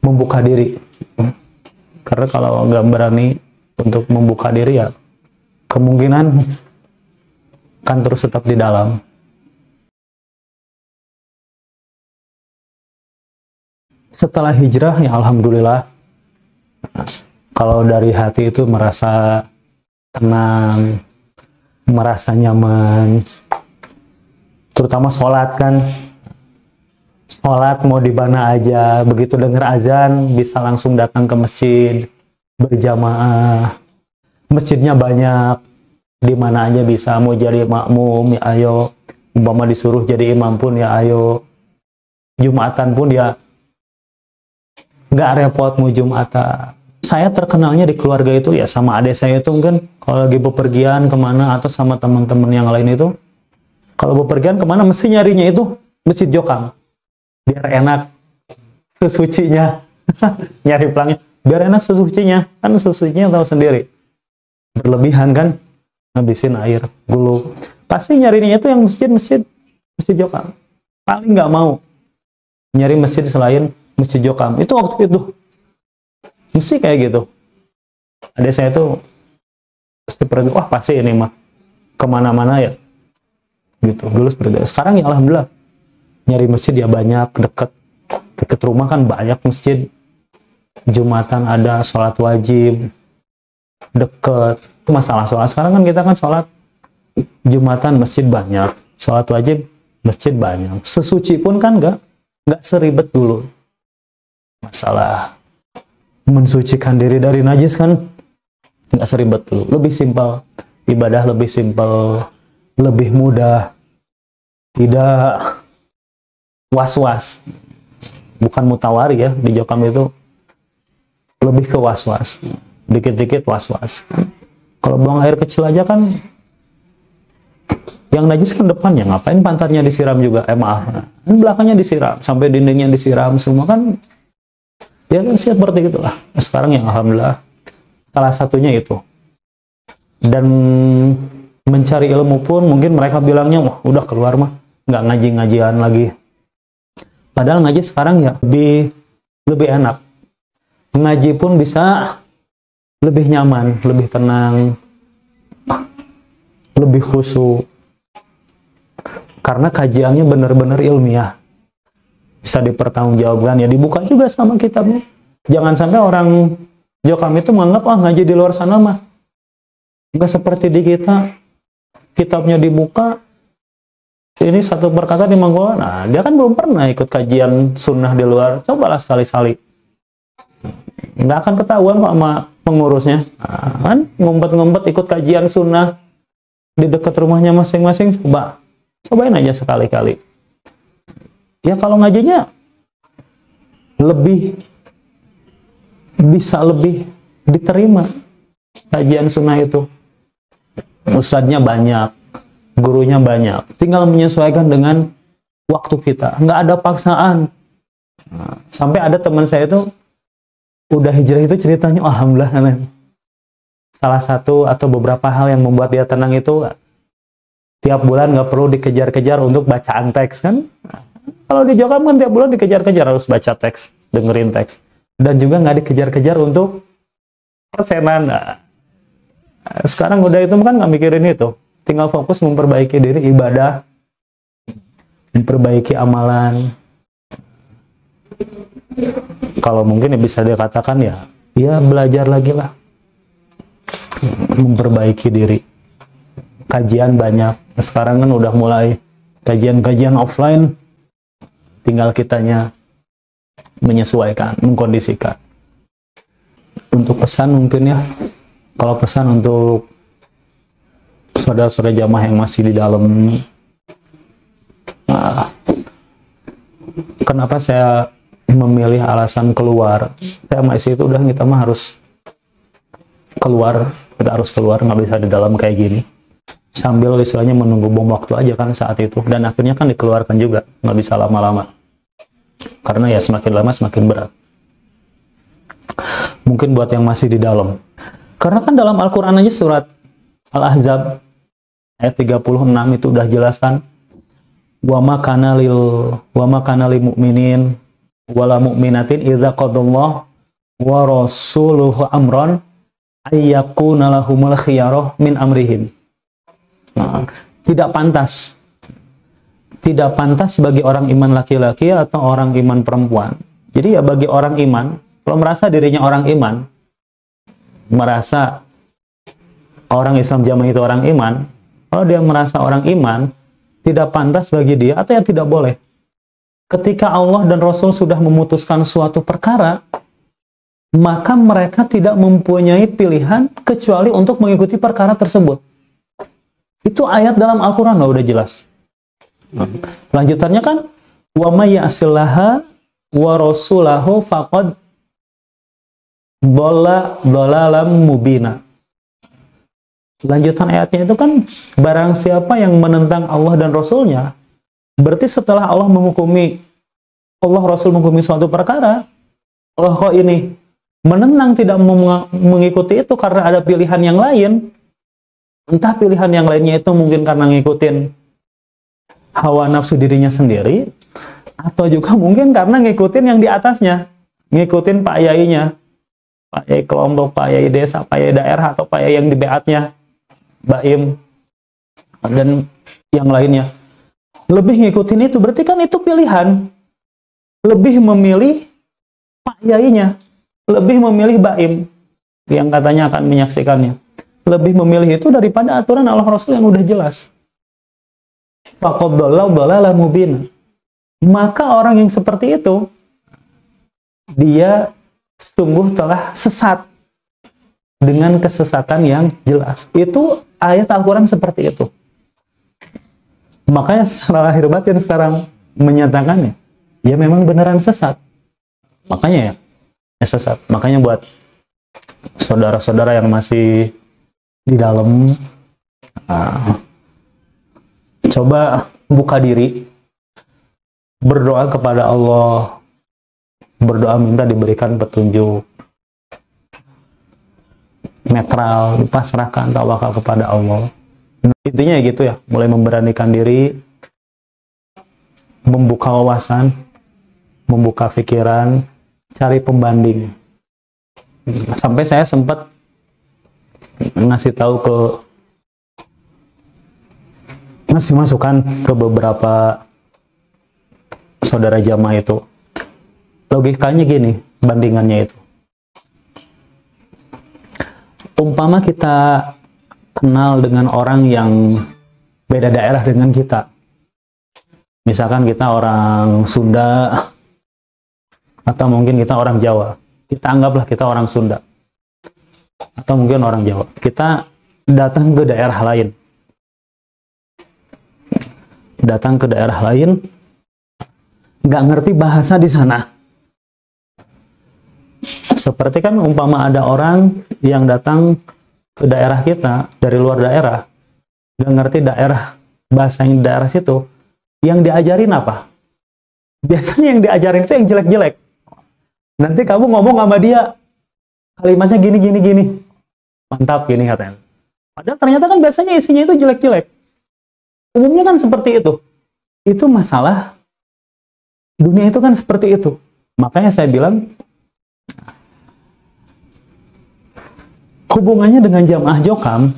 [SPEAKER 1] membuka diri. Karena kalau nggak berani untuk membuka diri ya kemungkinan kan terus tetap di dalam. Setelah hijrah ya alhamdulillah, kalau dari hati itu merasa tenang, merasa nyaman, terutama sholat kan. Sholat mau di mana aja, begitu dengar azan bisa langsung datang ke masjid berjamaah. Masjidnya banyak, di mana aja bisa, mau jadi makmum ya ayo, umpama disuruh jadi imam pun ya ayo, Jumatan pun ya nggak repot mau Jumatan. Saya terkenalnya di keluarga itu ya sama adik saya itu kan kalau lagi bepergian kemana atau sama teman-teman yang lain itu, kalau bepergian kemana mesti nyarinya itu Masjid Jokam biar enak sesucinya. Nyari pelangnya biar enak sesucinya, kan sesucinya tahu sendiri berlebihan kan, ngabisin air gulu, pasti nyarinya itu yang masjid Jokam. Paling nggak mau nyari masjid selain Masjid Jokam. Itu waktu itu mesti kayak gitu. Adik saya tuh seperti wah pasti ini mah kemana-mana ya gitu. Dulu seperti itu. Sekarang ya alhamdulillah nyari masjid ya banyak, deket rumah kan banyak masjid. Jumatan ada, sholat wajib deket. Itu masalah sholat sekarang kan, kita kan sholat Jumatan masjid banyak, sholat wajib masjid banyak. Sesuci pun kan nggak seribet dulu. Masalah mensucikan diri dari najis kan nggak seribet dulu, lebih simpel, ibadah lebih simpel, lebih mudah, tidak was-was, bukan mutawari ya. Di Jokam itu lebih ke was-was, dikit-dikit was-was. Kalau buang air kecil aja kan yang najis kan depannya, ngapain pantatnya disiram juga, maaf, kan belakangnya disiram, sampai dindingnya disiram semua kan, ya kan seperti itulah. Sekarang yang alhamdulillah salah satunya itu. Dan mencari ilmu pun mungkin mereka bilangnya wah udah keluar mah nggak ngaji-ngajian lagi. Padahal ngaji sekarang ya lebih enak. Ngaji pun bisa lebih nyaman, lebih tenang, lebih khusyuk. Karena kajiannya benar-benar ilmiah. Bisa dipertanggungjawabkan ya, dibuka juga sama kitabnya. Jangan sampai orang Jokam itu menganggap ngaji di luar sana mah nggak seperti di kita, kitabnya dibuka, ini satu perkataan di Mangkualam. Nah, dia kan belum pernah ikut kajian sunnah di luar. Cobalah sekali-sekali. Nggak akan ketahuan kok sama pengurusnya. Nah, kan ngumpet-ngumpet ikut kajian sunnah di dekat rumahnya masing-masing. Cobain aja sekali-kali. Ya kalau ngajinya bisa lebih diterima kajian sunnah itu. Ustadznya banyak, gurunya banyak, tinggal menyesuaikan dengan waktu kita, nggak ada paksaan. Sampai ada teman saya itu udah hijrah itu ceritanya, alhamdulillah, salah satu atau beberapa hal yang membuat dia tenang itu tiap bulan nggak perlu dikejar-kejar untuk bacaan teks kan. Kalau di Jokam kan tiap bulan dikejar-kejar harus baca teks, dengerin teks, dan juga nggak dikejar-kejar untuk persenan. Sekarang udah itu kan nggak mikirin itu, tinggal fokus memperbaiki diri, ibadah, memperbaiki amalan. Kalau mungkin ya bisa dikatakan ya belajar lagi lah, memperbaiki diri. Kajian banyak, sekarang kan udah mulai kajian-kajian offline, tinggal kitanya menyesuaikan, mengkondisikan. Untuk pesan mungkin ya, kalau pesan untuk saudara-saudara jamaah yang masih di dalam, kenapa saya memilih alasan keluar? Saya masih itu kita mah harus keluar, kita harus keluar, nggak bisa di dalam kayak gini. Sambil istilahnya menunggu bom waktu aja kan saat itu, dan akhirnya kan dikeluarkan juga, nggak bisa lama-lama. Karena ya semakin lama semakin berat. Mungkin buat yang masih di dalam. Karena kan dalam Al-Quran aja surat Al-Ahzab ayat 36 itu udah jelaskan, wa ma kana lil mu'minin wala mu'minatin idza qadallahu wa rasuluhu amran ayyakuna lahumul khiyarah min amrihim. Nah, tidak pantas bagi orang iman laki-laki atau orang iman perempuan. Jadi ya bagi orang iman, kalau merasa dirinya orang iman, merasa orang Islam jamaah itu orang iman, kalau dia merasa orang iman, tidak pantas bagi dia, atau yang tidak boleh, ketika Allah dan Rasul sudah memutuskan suatu perkara, maka mereka tidak mempunyai pilihan kecuali untuk mengikuti perkara tersebut. Itu ayat dalam Al-Quran udah jelas. Lanjutannya kan, wa may ya'sillaha wa rasulahu faqad dhalalam mubina. Lanjutan ayatnya itu kan, barang siapa yang menentang Allah dan Rasulnya, berarti setelah Allah Rasul menghukumi suatu perkara, Allah kok ini menentang, tidak mengikuti itu karena ada pilihan yang lain. Entah pilihan yang lainnya itu mungkin karena ngikutin hawa nafsu dirinya sendiri, atau juga mungkin karena ngikutin yang di atasnya, ngikutin Pak Yainya, Pak Yai kelompok, Pak Yai desa, Pak Yai daerah, atau Pak Yai yang di BAT-nya, Baim, dan yang lainnya. Lebih ngikutin itu, berarti kan itu pilihan. Lebih memilih Pak Yainya, lebih memilih Baim, yang katanya akan menyaksikannya. Lebih memilih itu daripada aturan Allah Rasul yang udah jelas. Faqad dhalalam mubin. Maka orang yang seperti itu, dia sungguh telah sesat dengan kesesatan yang jelas. Itu ayat Al-Quran seperti itu. Makanya secara lahir batin sekarang menyatakannya, ya memang beneran sesat. Makanya ya sesat. Makanya buat saudara-saudara yang masih di dalam, coba buka diri, berdoa kepada Allah, berdoa minta diberikan petunjuk, netral, dipasrahkan, tawakal kepada Allah. Intinya ya gitu ya, mulai memberanikan diri, membuka wawasan, membuka pikiran, cari pembanding. Sampai saya sempat ngasih masukan ke beberapa saudara jamaah itu. Logikanya gini, bandingannya itu. Umpama kita kenal dengan orang yang beda daerah dengan kita. Misalkan kita orang Sunda, atau mungkin kita orang Jawa. Kita anggaplah kita orang Sunda. Atau mungkin orang Jawa. Kita datang ke daerah lain. Datang ke daerah lain, nggak ngerti bahasa di sana. Seperti kan umpama ada orang yang datang ke daerah kita dari luar daerah, nggak ngerti daerah, bahasa yang di daerah situ, yang diajarin apa? Biasanya yang diajarin itu yang jelek-jelek. Nanti kamu ngomong sama dia, kalimatnya gini, gini, gini. Mantap, gini katanya. Padahal ternyata kan biasanya isinya itu jelek-jelek. Umumnya kan seperti itu. Itu masalah. Dunia itu kan seperti itu. Makanya saya bilang, hubungannya dengan jamaah Jokam,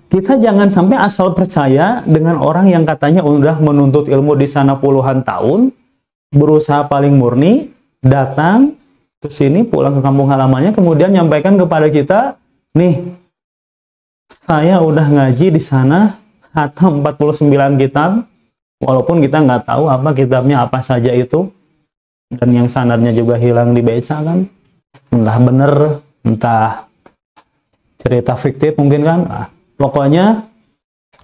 [SPEAKER 1] kita jangan sampai asal percaya dengan orang yang katanya udah menuntut ilmu di sana puluhan tahun, berusaha paling murni, datang ke sini, pulang ke kampung halamannya, kemudian nyampaikan kepada kita, nih, saya udah ngaji di sana, hatam 49 kitab, walaupun kita nggak tahu apa kitabnya apa saja itu, dan yang sanadnya juga hilang di beca kan, entah bener, entah cerita fiktif mungkin kan. Nah, pokoknya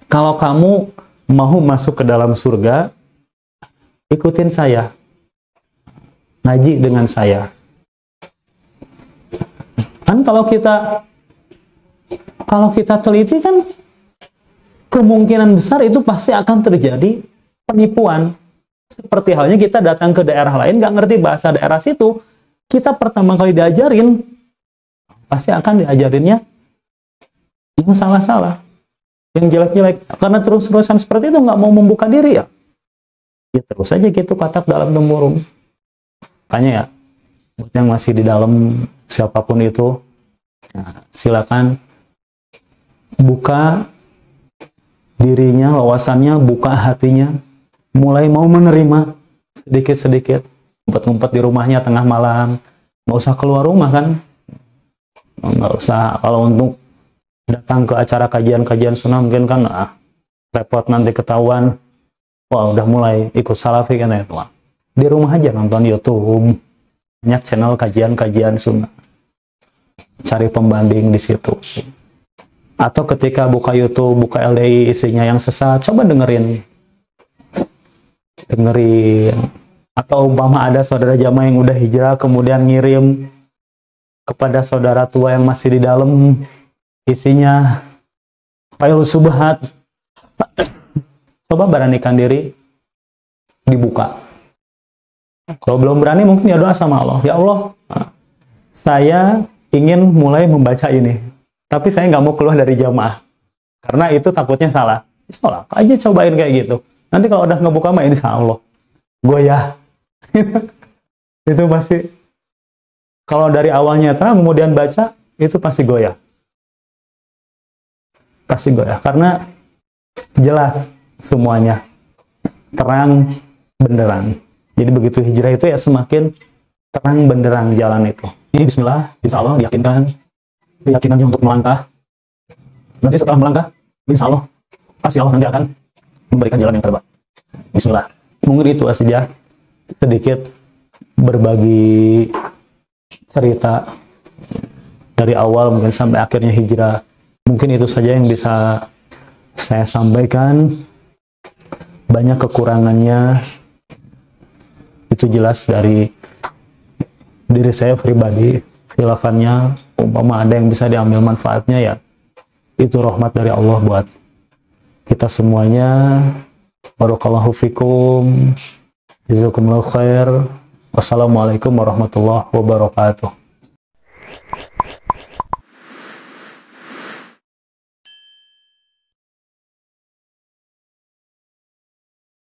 [SPEAKER 1] kalau kamu mau masuk ke dalam surga, ikutin saya, ngaji dengan saya. Kan kalau kita teliti kan kemungkinan besar itu pasti akan terjadi penipuan. Seperti halnya kita datang ke daerah lain, nggak ngerti bahasa daerah situ, kita pertama kali diajarin, pasti akan diajarinnya yang salah-salah, yang jelek-jelek. Karena terus-terusan seperti itu, nggak mau membuka diri ya terus aja gitu, katak dalam tempurung. Makanya ya, buat yang masih di dalam, siapapun itu, nah, silakan buka dirinya, wawasannya, buka hatinya, mulai mau menerima sedikit-sedikit, ngumpet-ngumpet di rumahnya tengah malam, nggak usah keluar rumah kan, nggak usah. Kalau untuk datang ke acara kajian-kajian sunnah mungkin kan repot, nanti ketahuan, wah udah mulai ikut salafi kan ya. Di rumah aja nonton YouTube, banyak channel kajian-kajian sunnah, cari pembanding di situ. Atau ketika buka YouTube, buka LDI isinya yang sesat, coba dengerin. Atau umpama ada saudara jamaah yang udah hijrah kemudian ngirim kepada saudara tua yang masih di dalam, isinya file subhat, coba beranikan diri dibuka. Kalau belum berani mungkin ya doa sama Allah, ya Allah, saya ingin mulai membaca ini, tapi saya nggak mau keluar dari jamaah karena itu takutnya salah. Salah aja, cobain kayak gitu. Nanti kalau udah ngebuka mah insya Allah goyah. Itu pasti, kalau dari awalnya terang kemudian baca, itu pasti goyah. Pasti goyah, karena jelas semuanya, terang benderang. Jadi begitu hijrah itu ya semakin terang benderang jalan itu. Ini bismillah, insya Allah diyakinkan, keyakinannya untuk melangkah. Nanti setelah melangkah, insya Allah pasti Allah nanti akan memberikan jalan yang terbaik. Bismillah. Mungkin itu saja sedikit berbagi cerita dari awal mungkin sampai akhirnya hijrah. Mungkin itu saja yang bisa saya sampaikan. Banyak kekurangannya, itu jelas dari diri saya pribadi. Khilafannya, umpama ada yang bisa diambil manfaatnya, ya itu rahmat dari Allah buat kita semuanya. Barakallahu fikum, jazakumullahu khair. Wassalamualaikum warahmatullahi wabarakatuh.